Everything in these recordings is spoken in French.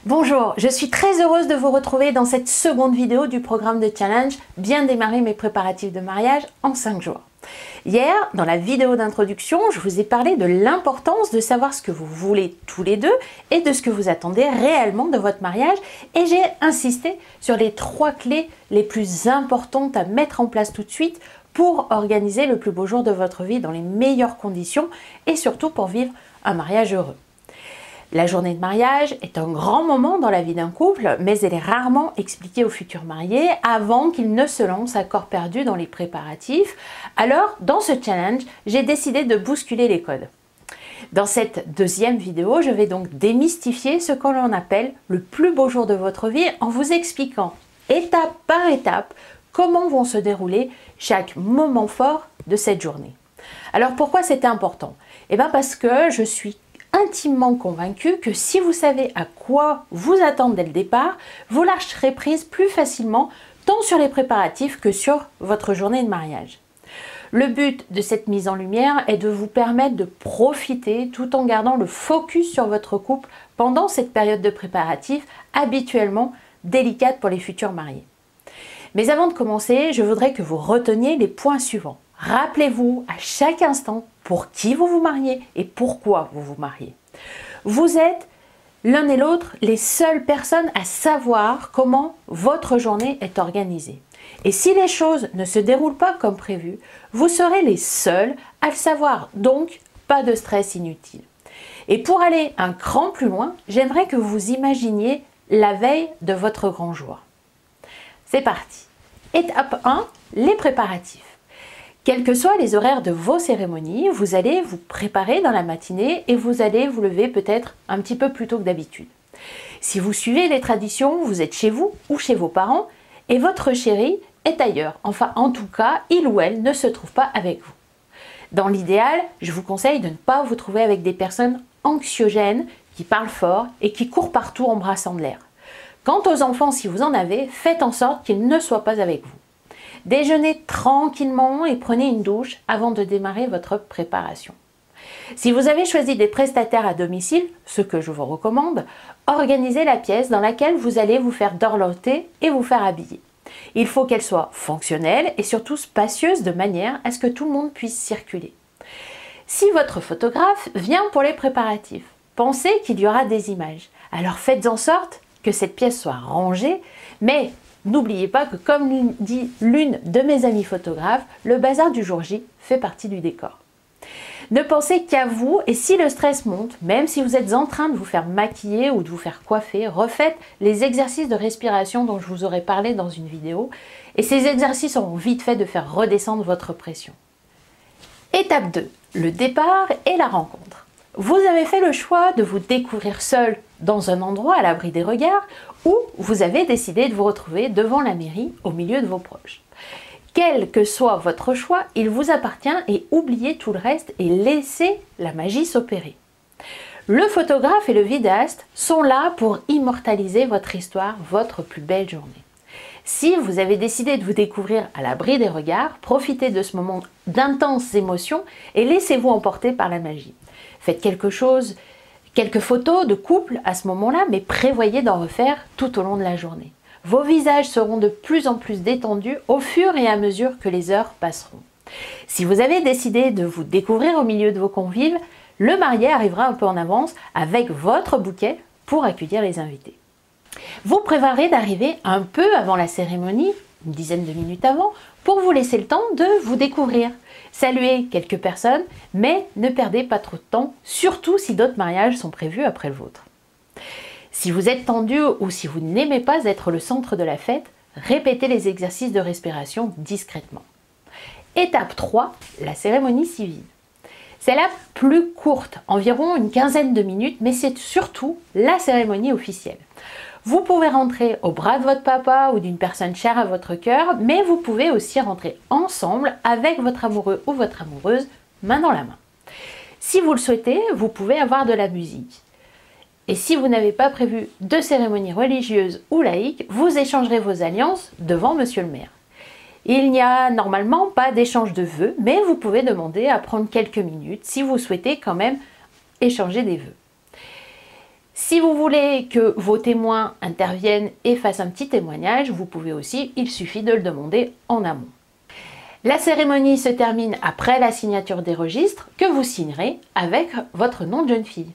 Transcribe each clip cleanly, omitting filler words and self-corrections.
Bonjour, je suis très heureuse de vous retrouver dans cette seconde vidéo du programme de challenge Bien démarrer mes préparatifs de mariage en 5 jours. Hier, dans la vidéo d'introduction, je vous ai parlé de l'importance de savoir ce que vous voulez tous les deux et de ce que vous attendez réellement de votre mariage, et j'ai insisté sur les 3 clés les plus importantes à mettre en place tout de suite pour organiser le plus beau jour de votre vie dans les meilleures conditions et surtout pour vivre un mariage heureux. La journée de mariage est un grand moment dans la vie d'un couple, mais elle est rarement expliquée aux futurs mariés avant qu'ils ne se lancent à corps perdu dans les préparatifs. Alors, dans ce challenge, j'ai décidé de bousculer les codes. Dans cette deuxième vidéo, je vais donc démystifier ce que l'on appelle le plus beau jour de votre vie en vous expliquant étape par étape comment vont se dérouler chaque moment fort de cette journée. Alors pourquoi c'était important? Eh bien parce que je suis intimement convaincu que si vous savez à quoi vous attendre dès le départ, vous lâcherez prise plus facilement tant sur les préparatifs que sur votre journée de mariage. Le but de cette mise en lumière est de vous permettre de profiter tout en gardant le focus sur votre couple pendant cette période de préparatifs habituellement délicate pour les futurs mariés. Mais avant de commencer, je voudrais que vous reteniez les points suivants. Rappelez-vous à chaque instant pour qui vous vous mariez et pourquoi vous vous mariez. Vous êtes l'un et l'autre les seules personnes à savoir comment votre journée est organisée. Et si les choses ne se déroulent pas comme prévu, vous serez les seuls à le savoir, donc pas de stress inutile. Et pour aller un cran plus loin, j'aimerais que vous imaginiez la veille de votre grand jour. C'est parti. Étape 1, les préparatifs. Quels que soient les horaires de vos cérémonies, vous allez vous préparer dans la matinée et vous allez vous lever peut-être un petit peu plus tôt que d'habitude. Si vous suivez les traditions, vous êtes chez vous ou chez vos parents et votre chéri est ailleurs. Enfin, en tout cas, il ou elle ne se trouve pas avec vous. Dans l'idéal, je vous conseille de ne pas vous trouver avec des personnes anxiogènes qui parlent fort et qui courent partout en brassant de l'air. Quant aux enfants, si vous en avez, faites en sorte qu'ils ne soient pas avec vous. Déjeunez tranquillement et prenez une douche avant de démarrer votre préparation. Si vous avez choisi des prestataires à domicile, ce que je vous recommande, organisez la pièce dans laquelle vous allez vous faire dorloter et vous faire habiller. Il faut qu'elle soit fonctionnelle et surtout spacieuse de manière à ce que tout le monde puisse circuler. Si votre photographe vient pour les préparatifs, pensez qu'il y aura des images. Alors faites en sorte que cette pièce soit rangée, mais n'oubliez pas que, comme dit l'une de mes amies photographes, le bazar du jour J fait partie du décor. Ne pensez qu'à vous, et si le stress monte, même si vous êtes en train de vous faire maquiller ou de vous faire coiffer, refaites les exercices de respiration dont je vous aurais parlé dans une vidéo, et ces exercices auront vite fait de faire redescendre votre pression. Étape 2, le départ et la rencontre. Vous avez fait le choix de vous découvrir seul dans un endroit à l'abri des regards, ou vous avez décidé de vous retrouver devant la mairie au milieu de vos proches. Quel que soit votre choix, il vous appartient et oubliez tout le reste et laissez la magie s'opérer. Le photographe et le vidéaste sont là pour immortaliser votre histoire, votre plus belle journée. Si vous avez décidé de vous découvrir à l'abri des regards, profitez de ce moment d'intenses émotions et laissez-vous emporter par la magie. Faites quelques photos de couple à ce moment-là, mais prévoyez d'en refaire tout au long de la journée. Vos visages seront de plus en plus détendus au fur et à mesure que les heures passeront. Si vous avez décidé de vous découvrir au milieu de vos convives, le marié arrivera un peu en avance avec votre bouquet pour accueillir les invités. Vous prévoirez d'arriver un peu avant la cérémonie, une dizaine de minutes avant, pour vous laisser le temps de vous découvrir. Saluez quelques personnes, mais ne perdez pas trop de temps, surtout si d'autres mariages sont prévus après le vôtre. Si vous êtes tendu ou si vous n'aimez pas être le centre de la fête, répétez les exercices de respiration discrètement. Étape 3, la cérémonie civile. C'est la plus courte, environ une quinzaine de minutes, mais c'est surtout la cérémonie officielle. Vous pouvez rentrer au bras de votre papa ou d'une personne chère à votre cœur, mais vous pouvez aussi rentrer ensemble avec votre amoureux ou votre amoureuse, main dans la main. Si vous le souhaitez, vous pouvez avoir de la musique. Et si vous n'avez pas prévu de cérémonie religieuse ou laïque, vous échangerez vos alliances devant Monsieur le maire. Il n'y a normalement pas d'échange de vœux, mais vous pouvez demander à prendre quelques minutes si vous souhaitez quand même échanger des vœux. Si vous voulez que vos témoins interviennent et fassent un petit témoignage, vous pouvez aussi, il suffit de le demander en amont. La cérémonie se termine après la signature des registres que vous signerez avec votre nom de jeune fille.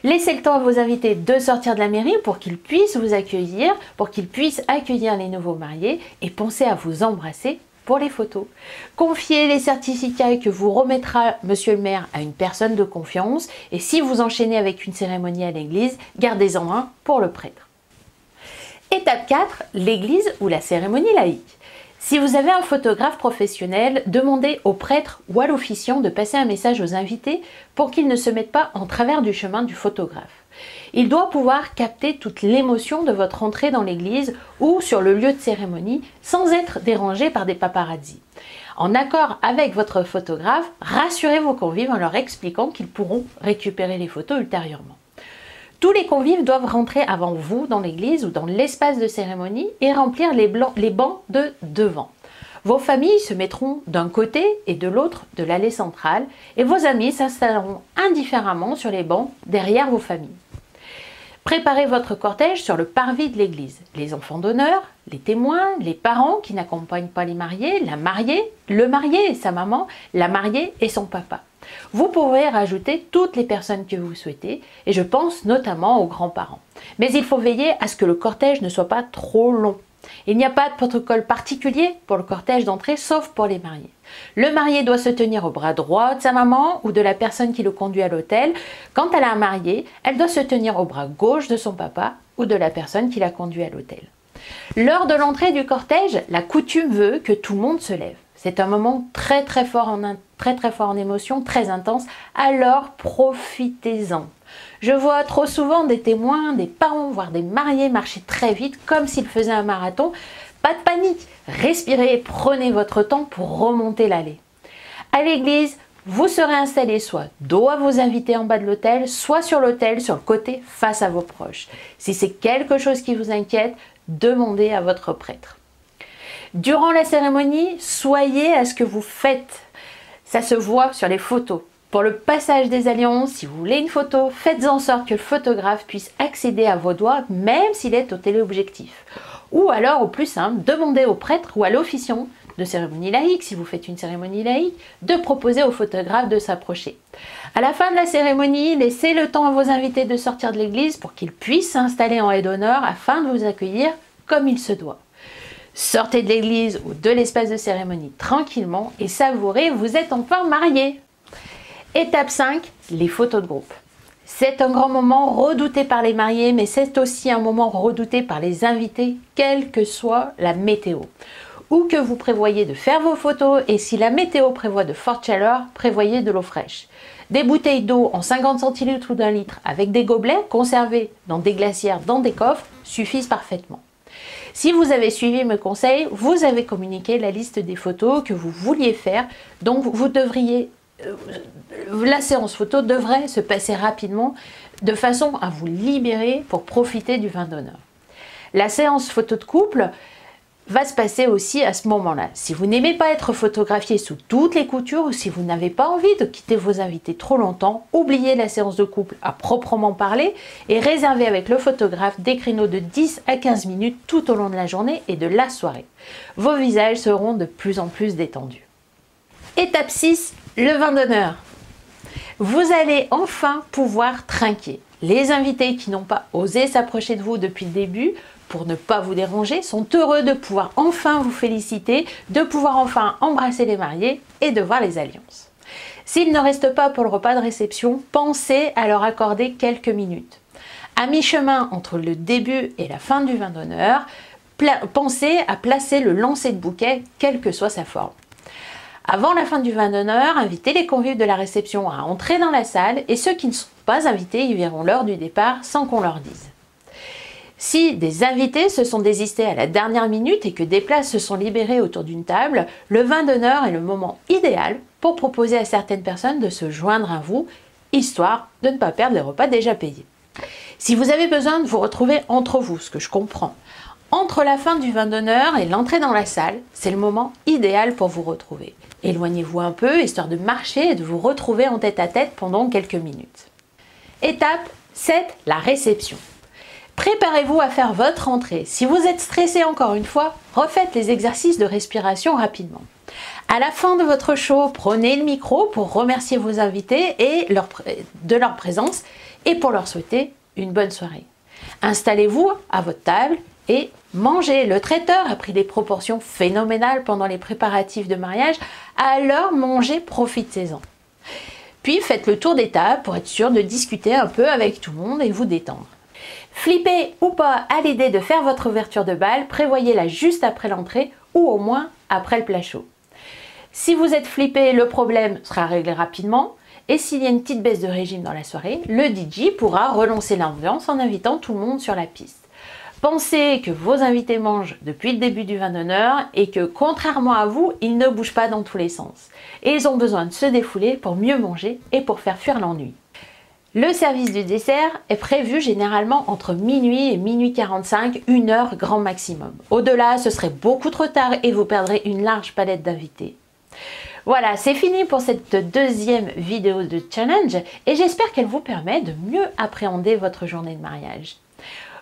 Laissez le temps à vos invités de sortir de la mairie pour qu'ils puissent vous accueillir, pour qu'ils puissent accueillir les nouveaux mariés et pensez à vous embrasser pour les photos. Confiez les certificats que vous remettra monsieur le maire à une personne de confiance et si vous enchaînez avec une cérémonie à l'église, gardez-en un pour le prêtre. Étape 4, l'église ou la cérémonie laïque. Si vous avez un photographe professionnel, demandez au prêtre ou à l'officiant de passer un message aux invités pour qu'ils ne se mettent pas en travers du chemin du photographe. Il doit pouvoir capter toute l'émotion de votre entrée dans l'église ou sur le lieu de cérémonie sans être dérangé par des paparazzis. En accord avec votre photographe, rassurez vos convives en leur expliquant qu'ils pourront récupérer les photos ultérieurement. Tous les convives doivent rentrer avant vous dans l'église ou dans l'espace de cérémonie et remplir les bancs de devant. Vos familles se mettront d'un côté et de l'autre de l'allée centrale et vos amis s'installeront indifféremment sur les bancs derrière vos familles. Préparez votre cortège sur le parvis de l'église. Les enfants d'honneur, les témoins, les parents qui n'accompagnent pas les mariés, la mariée, le marié et sa maman, la mariée et son papa. Vous pouvez rajouter toutes les personnes que vous souhaitez et je pense notamment aux grands-parents. Mais il faut veiller à ce que le cortège ne soit pas trop long. Il n'y a pas de protocole particulier pour le cortège d'entrée sauf pour les mariés. Le marié doit se tenir au bras droit de sa maman ou de la personne qui le conduit à l'hôtel. Quand elle a un marié, elle doit se tenir au bras gauche de son papa ou de la personne qui l'a conduit à l'hôtel. Lors de l'entrée du cortège, la coutume veut que tout le monde se lève. C'est un moment très fort en émotion, très intense, alors profitez-en. Je vois trop souvent des témoins, des parents, voire des mariés marcher très vite comme s'ils faisaient un marathon. Pas de panique, respirez et prenez votre temps pour remonter l'allée. À l'église, vous serez installé soit dos à vos invités en bas de l'autel, soit sur l'autel, sur le côté, face à vos proches. Si c'est quelque chose qui vous inquiète, demandez à votre prêtre. Durant la cérémonie, soyez à ce que vous faites. Ça se voit sur les photos. Pour le passage des alliances, si vous voulez une photo, faites en sorte que le photographe puisse accéder à vos doigts, même s'il est au téléobjectif. Ou alors, au plus simple, demandez au prêtre ou à l'officiant de cérémonie laïque, si vous faites une cérémonie laïque, de proposer au photographe de s'approcher. À la fin de la cérémonie, laissez le temps à vos invités de sortir de l'église pour qu'ils puissent s'installer en aide d'honneur afin de vous accueillir comme il se doit. Sortez de l'église ou de l'espace de cérémonie tranquillement et savourez, vous êtes enfin mariés. Étape 5, les photos de groupe. C'est un grand moment redouté par les mariés, mais c'est aussi un moment redouté par les invités, quelle que soit la météo. Ou que vous prévoyez de faire vos photos, et si la météo prévoit de fortes chaleurs, prévoyez de l'eau fraîche. Des bouteilles d'eau en 50 centilitres ou d'1 litre avec des gobelets conservés dans des glacières, dans des coffres, suffisent parfaitement. Si vous avez suivi mes conseils, vous avez communiqué la liste des photos que vous vouliez faire, donc vous devriez... la séance photo devrait se passer rapidement de façon à vous libérer pour profiter du vin d'honneur. La séance photo de couple va se passer aussi à ce moment-là. Si vous n'aimez pas être photographié sous toutes les coutures ou si vous n'avez pas envie de quitter vos invités trop longtemps, oubliez la séance de couple à proprement parler et réservez avec le photographe des créneaux de 10 à 15 minutes tout au long de la journée et de la soirée. Vos visages seront de plus en plus détendus. Étape 6, le vin d'honneur. Vous allez enfin pouvoir trinquer. Les invités qui n'ont pas osé s'approcher de vous depuis le début, pour ne pas vous déranger, sont heureux de pouvoir enfin vous féliciter, de pouvoir enfin embrasser les mariés et de voir les alliances. S'ils ne restent pas pour le repas de réception, pensez à leur accorder quelques minutes. À mi-chemin entre le début et la fin du vin d'honneur, pensez à placer le lancer de bouquet, quelle que soit sa forme. Avant la fin du vin d'honneur, invitez les convives de la réception à entrer dans la salle et ceux qui ne sont pas invités y verront l'heure du départ sans qu'on leur dise. Si des invités se sont désistés à la dernière minute et que des places se sont libérées autour d'une table, le vin d'honneur est le moment idéal pour proposer à certaines personnes de se joindre à vous, histoire de ne pas perdre les repas déjà payés. Si vous avez besoin de vous retrouver entre vous, ce que je comprends, entre la fin du vin d'honneur et l'entrée dans la salle, c'est le moment idéal pour vous retrouver. Éloignez-vous un peu, histoire de marcher et de vous retrouver en tête-à-tête pendant quelques minutes. Étape 7. La réception. Préparez-vous à faire votre entrée. Si vous êtes stressé encore une fois, refaites les exercices de respiration rapidement. À la fin de votre show, prenez le micro pour remercier vos invités de leur présence et pour leur souhaiter une bonne soirée. Installez-vous à votre table et mangez. Le traiteur a pris des proportions phénoménales pendant les préparatifs de mariage, alors mangez, profitez-en. Puis faites le tour des tables pour être sûr de discuter un peu avec tout le monde et vous détendre. Flippez ou pas à l'idée de faire votre ouverture de bal, prévoyez-la juste après l'entrée ou au moins après le plat chaud. Si vous êtes flippé, le problème sera réglé rapidement. Et s'il y a une petite baisse de régime dans la soirée, le DJ pourra relancer l'ambiance en invitant tout le monde sur la piste. Pensez que vos invités mangent depuis le début du vin d'honneur et que, contrairement à vous, ils ne bougent pas dans tous les sens. Et ils ont besoin de se défouler pour mieux manger et pour faire fuir l'ennui. Le service du dessert est prévu généralement entre minuit et minuit 45, 1 heure grand maximum. Au-delà, ce serait beaucoup trop tard et vous perdrez une large palette d'invités. Voilà, c'est fini pour cette deuxième vidéo de challenge et j'espère qu'elle vous permet de mieux appréhender votre journée de mariage.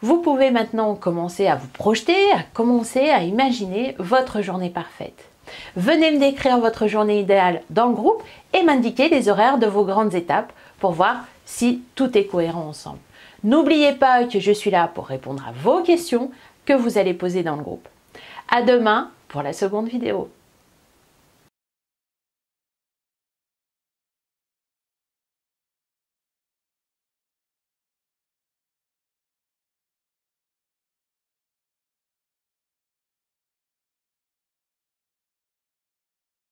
Vous pouvez maintenant commencer à vous projeter, à commencer à imaginer votre journée parfaite. Venez me décrire votre journée idéale dans le groupe et m'indiquer les horaires de vos grandes étapes pour voir si tout est cohérent ensemble. N'oubliez pas que je suis là pour répondre à vos questions que vous allez poser dans le groupe. À demain pour la seconde vidéo.